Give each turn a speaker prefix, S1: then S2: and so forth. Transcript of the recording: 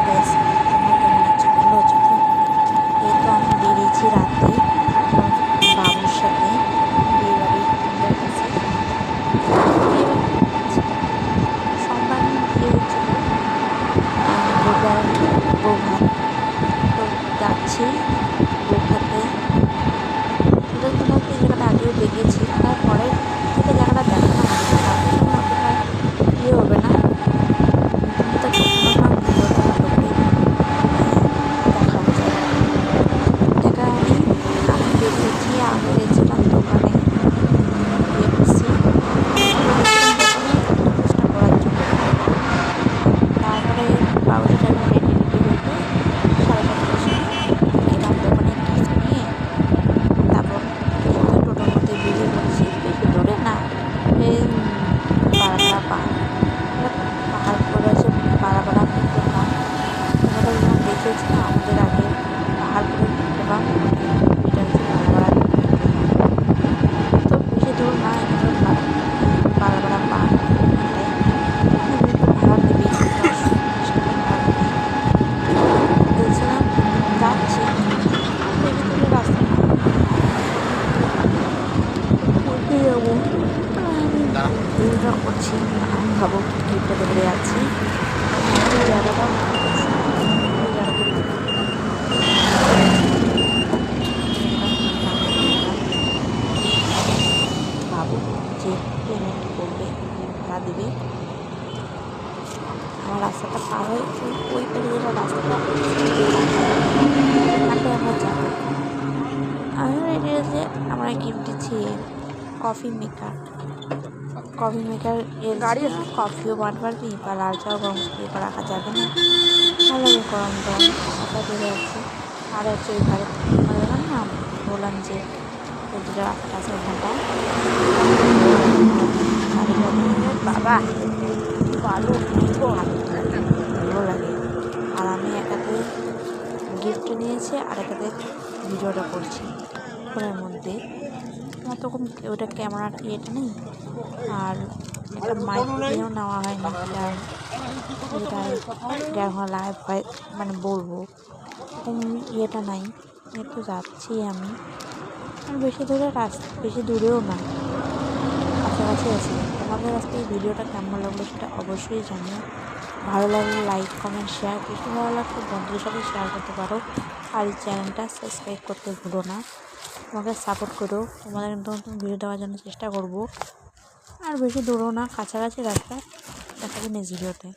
S1: Guys, তোমরা কেমন আছো? ভালো আছো তো? এই তো আমি বেরিয়েছি রাতে বাবুর সাথে বিয়ে বাড়ির কাছে। সোমবার বিয়ে হচ্ছিল, বুধবার বৌভাত। তো যাচ্ছি বৌভাতে। তোমাকে জায়গাটা আগেও দেখেছি, তারপরে থেকে জায়গাটা দেখানো হবে না, তার জন্য অতটা ইয়ে হবে না। তুমি তো কখনো না ভিডিওটা ভালো করে দেখাবো জায়গাটা আমি বেরিয়েছি। আমি গেছিলাম দোকানে, ইয়ে করছি দোকানে চেষ্টা করার জন্য। তারপরে বাবুর জন্য রেডি হয়ে 7:30টার সময় গেলাম দোকানে গিফট নিয়ে। তারপর টোটোর মধ্যে বেরিয়ে পড়েছি। বেশি দূরে না, বারাপাড়া পাহাড় করে আছে, বারাপাড়া কিন্তু না। তোমরা যখন দেখেছি না আমাদের আগে পাহাড় করে গেলাম, এটা হচ্ছে বারাপাড়া। তো বেশি দূর না, এটা বারাপাড়া পাহাড়। ভাড়া নেবেই, 10-20 টাকা ভাড়া নেবেই। বলছিলাম যাচ্ছি, বেশি দূরে রাস্তা না, বলতে যাবো। আমি ভিডিওটা করছি, আমি ভাবো গিফটটা ধরে আছি। ওই জায়গাটা ওই জায়গাটা ভাবো যে পেমেন্ট করবে, ভাড়া দেবে। আমার রাস্তাটা পার হয়ে ওই পারে যেটা রাস্তাটা তাকে আমরা যাবো। আমি রেডি আছে। আমরা গিফট দিচ্ছি কফি মেকার এর গাড়ি আছে, কফিও বানাতে পারবি বা লাল চাও গরম করে রাখা যাবে না, ভালো গরম গরম কথা বেড়ে যাচ্ছে। আর হচ্ছে ওই ঘরে দেখলাম না, বললাম যে যেটা আছে ওখানটা বাবা ভালো ভালো লাগে। আর আমি একাতে গিফট নিয়েছি আর একাতে ভিডিওটা করছি ফোনের মধ্যে। আমার তখন ওটা ক্যামেরার ইয়েটা নেই, আর একটা মাইক দিয়েও নেওয়া হয়নি, যেটা লাইভ হয় মানে বলবো, এরকম ইয়েটা নাই। একটু যাচ্ছি আমি, আর বেশি দূরেও না, কাছাকাছি আছি। তোমাদের কাছ থেকে ভিডিওটা কেমন লাগলো সেটা অবশ্যই জানিও। ভালো লাগলে লাইক কমেন্ট শেয়ার, বেশি ভালো লাগলে বন্ধুদের সাথে শেয়ার করতে পারো। আর এই চ্যানেলটা সাবস্ক্রাইব করতে ভুলো না। তোমাকে সাপোর্ট করো, তোমাদের নতুন নতুন ভিডিও দেওয়ার জন্য চেষ্টা করব। আর বেশি দূরও না, কাছাকাছি রাস্তা। দেখা যাবে নেক্সট ভিডিওতে।